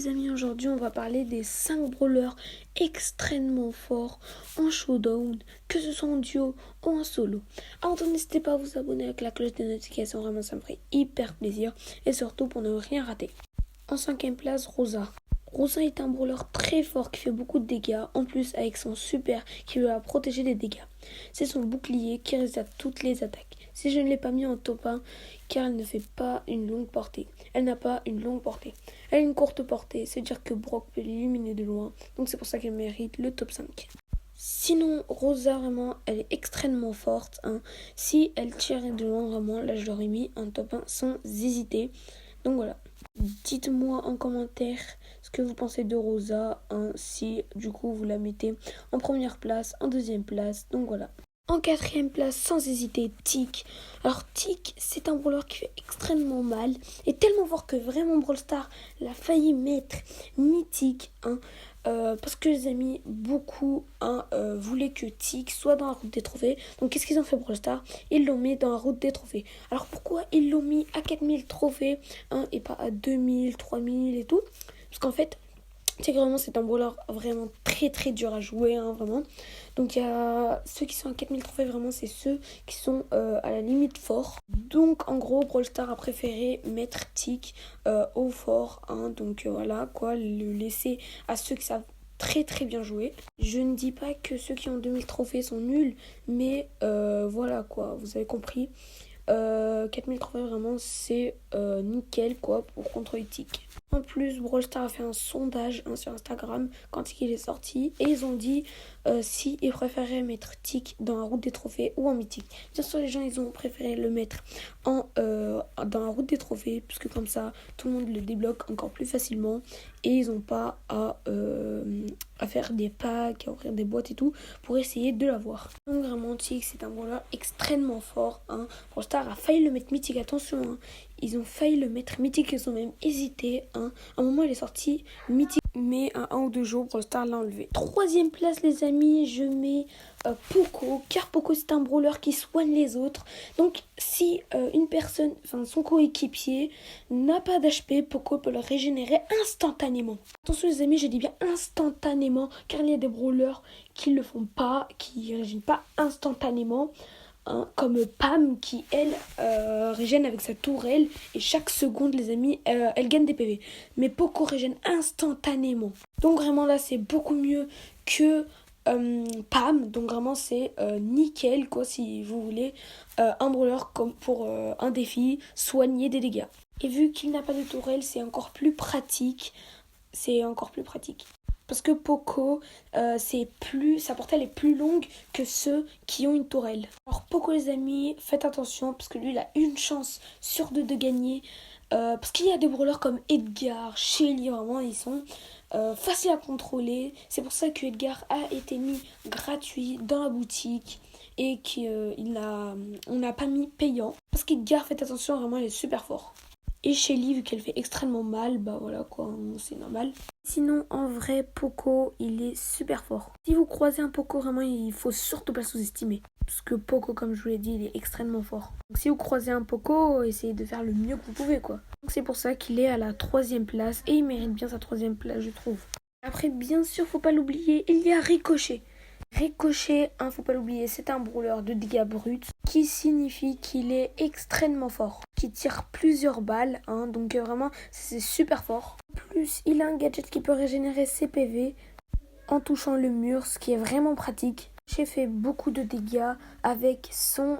les amis, aujourd'hui on va parler des 5 brawlers extrêmement forts en showdown, que ce soit en duo ou en solo. Alors n'hésitez pas à vous abonner avec la cloche des notifications, vraiment ça me ferait hyper plaisir et surtout pour ne rien rater. En 5e place, Rosa. Rosa est un brawler très fort qui fait beaucoup de dégâts, en plus avec son super qui va protéger des dégâts. C'est son bouclier qui résiste à toutes les attaques. Si je ne l'ai pas mis en top 1, car elle ne fait pas une longue portée. Elle n'a pas une longue portée. Elle a une courte portée, c'est-à-dire que Brock peut l'éliminer de loin, donc c'est pour ça qu'elle mérite le top 5. Sinon, Rosa, vraiment, elle est extrêmement forte. Si elle tire de loin, vraiment, là je l'aurais mis en top 1 sans hésiter. Donc voilà. Dites-moi en commentaire ce que vous pensez de Rosa, si du coup vous la mettez en première place, en deuxième place, donc voilà. En 4e place, sans hésiter, Tick. Alors Tick, c'est un brawler qui fait extrêmement mal, et tellement fort que vraiment Brawl Stars l'a failli mettre mythique, parce que les amis, beaucoup voulaient que Tick soit dans la route des trophées. Donc qu'est-ce qu'ils ont fait Brawl Stars? Ils l'ont mis dans la route des trophées. Alors pourquoi ils l'ont mis à 4000 trophées et pas à 2000, 3000 et tout? Parce qu'en fait, c'est que vraiment c'est un brawler vraiment très très dur à jouer, vraiment. Donc il y a ceux qui sont à 4000 trophées, vraiment c'est ceux qui sont à la limite fort. Donc en gros Brawl Stars a préféré mettre Tick au fort, donc voilà quoi, le laisser à ceux qui savent très très bien jouer. Je ne dis pas que ceux qui ont 2000 trophées sont nuls, mais voilà quoi, vous avez compris. 4000 trophées vraiment c'est nickel quoi pour contrôler Tick. En plus, Brawl Stars a fait un sondage sur Instagram quand il est sorti et ils ont dit si ils préféraient mettre Tick dans la route des trophées ou en mythique. Bien sûr, les gens ils ont préféré le mettre dans la route des trophées puisque comme ça tout le monde le débloque encore plus facilement et ils n'ont pas à faire des packs, à ouvrir des boîtes et tout pour essayer de l'avoir. Donc vraiment Tick c'est un brawler extrêmement fort. Brawl Stars a failli le mettre mythique, attention. Ils ont failli le mettre mythique, ils ont même hésité. À un moment, il est sorti mythique, mais à 1 ou 2 jours, Brawl Stars l'a enlevé. 3e place, les amis, je mets Poco, car Poco, c'est un brawler qui soigne les autres. Donc, si une personne, son coéquipier, n'a pas d'HP, Poco peut le régénérer instantanément. Attention, les amis, je dis bien instantanément, car il y a des brawlers qui ne le font pas, qui ne régénèrent pas instantanément. Comme Pam qui elle régène avec sa tourelle et chaque seconde les amis elle gagne des PV, mais Poco régène instantanément, donc vraiment là c'est beaucoup mieux que Pam, donc vraiment c'est nickel quoi si vous voulez un brawler comme pour un défi, soigner des dégâts. Et vu qu'il n'a pas de tourelle, c'est encore plus pratique, parce que Poco, sa portée est plus longue que ceux qui ont une tourelle. Alors Poco les amis, faites attention parce que lui il a une chance sur 2 de gagner. Parce qu'il y a des brawlers comme Edgar, Shelly, vraiment ils sont faciles à contrôler. C'est pour ça que Edgar a été mis gratuit dans la boutique et on n'a pas mis payant. Parce qu'Edgar, faites attention, vraiment il est super fort. Et Shelly, vu qu'elle fait extrêmement mal, voilà quoi, c'est normal. Sinon, en vrai, Poco, il est super fort. Si vous croisez un Poco, vraiment, il faut surtout pas le sous-estimer. Parce que Poco, comme je vous l'ai dit, il est extrêmement fort. Donc si vous croisez un Poco, essayez de faire le mieux que vous pouvez, quoi. Donc c'est pour ça qu'il est à la 3e place. Et il mérite bien sa 3e place, je trouve. Après, bien sûr, faut pas l'oublier, il y a Ricochet. Ricochet, faut pas l'oublier, c'est un brawler de dégâts bruts qui signifie qu'il est extrêmement fort, qui tire plusieurs balles, donc vraiment c'est super fort. En plus, il a un gadget qui peut régénérer ses PV en touchant le mur, ce qui est vraiment pratique. J'ai fait beaucoup de dégâts avec son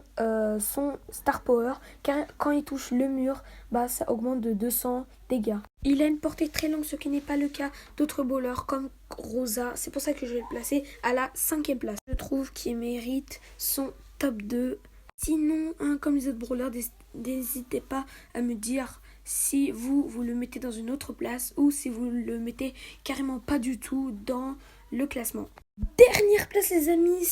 Star Power, car quand il touche le mur, ça augmente de 200 dégâts. Il a une portée très longue, ce qui n'est pas le cas d'autres brawlers comme Rosa. C'est pour ça que je vais le placer à la 5e place. Je trouve qu'il mérite son top 2. Sinon, comme les autres brawlers, n'hésitez pas à me dire si vous le mettez dans une autre place ou si vous le mettez carrément pas du tout dans le classement. Dernière place les amis,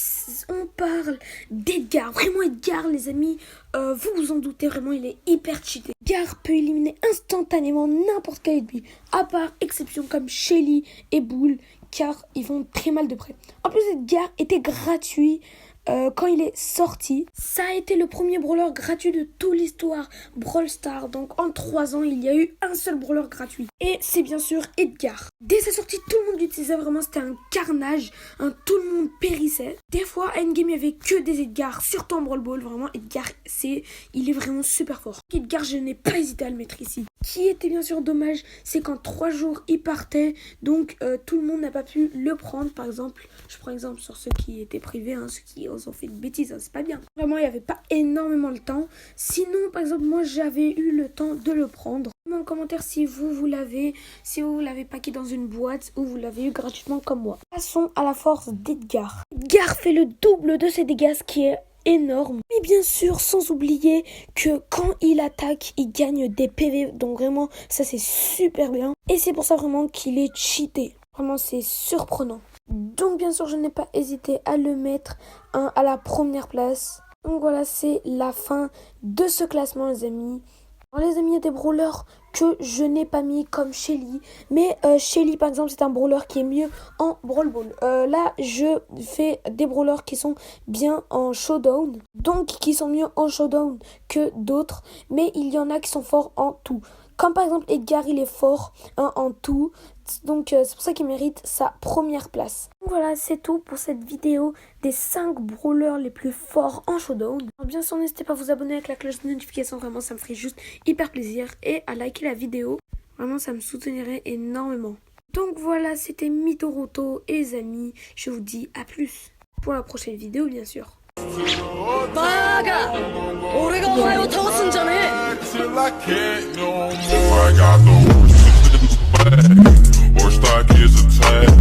on parle d'Edgar. Vraiment Edgar les amis, vous vous en doutez, vraiment il est hyper cheaté. Edgar peut éliminer instantanément n'importe quel ennemi, à part exception comme Shelly et Bull, car ils vont très mal de près. En plus Edgar était gratuit quand il est sorti. Ça a été le premier brawler gratuit de toute l'histoire Brawl Stars. Donc en 3 ans, il y a eu un seul brawler gratuit. Et c'est bien sûr Edgar. Dès sa sortie, tout le monde l'utilisait vraiment. C'était un carnage. Tout le monde périssait. Des fois, à Endgame, il n'y avait que des Edgar. Surtout en Brawl Ball. Vraiment, Edgar, il est vraiment super fort. Edgar, je n'ai pas hésité à le mettre ici. Qui était bien sûr dommage, c'est qu'en 3 jours, il partait. Donc tout le monde n'a pas pu le prendre. Par exemple, je prends exemple sur ceux qui étaient privés, ceux qui ont fait de bêtises, c'est pas bien. Vraiment, il n'y avait pas énormément le temps. Sinon, par exemple, moi, j'avais eu le temps de le prendre. En commentaire si vous l'avez, si vous l'avez packé dans une boîte ou vous l'avez eu gratuitement comme moi. Passons à la force d'Edgar. Edgar fait le double de ses dégâts, ce qui est énorme. Mais bien sûr, sans oublier que quand il attaque, il gagne des PV. Donc vraiment, ça c'est super bien. Et c'est pour ça vraiment qu'il est cheaté. Vraiment, c'est surprenant. Donc bien sûr, je n'ai pas hésité à le mettre à la première place. Donc voilà, c'est la fin de ce classement, les amis. Alors les amis, il y a des brawlers que je n'ai pas mis comme Shelly. Mais Shelly, par exemple, c'est un brawler qui est mieux en Brawl Ball. Là, je fais des brawlers qui sont bien en Showdown. Donc, qui sont mieux en Showdown que d'autres. Mais il y en a qui sont forts en tout. Comme par exemple Edgar, il est fort en tout. Donc c'est pour ça qu'il mérite sa première place. Donc voilà, c'est tout pour cette vidéo des 5 brawlers les plus forts en Showdown. Alors bien sûr, n'hésitez pas à vous abonner avec la cloche de notification. Vraiment, ça me ferait juste hyper plaisir. Et à liker la vidéo. Vraiment, ça me soutiendrait énormément. Donc voilà, c'était Mitoroto et les amis. Je vous dis à plus pour la prochaine vidéo, bien sûr. Till I can't no more. I got the horse stock is a tag.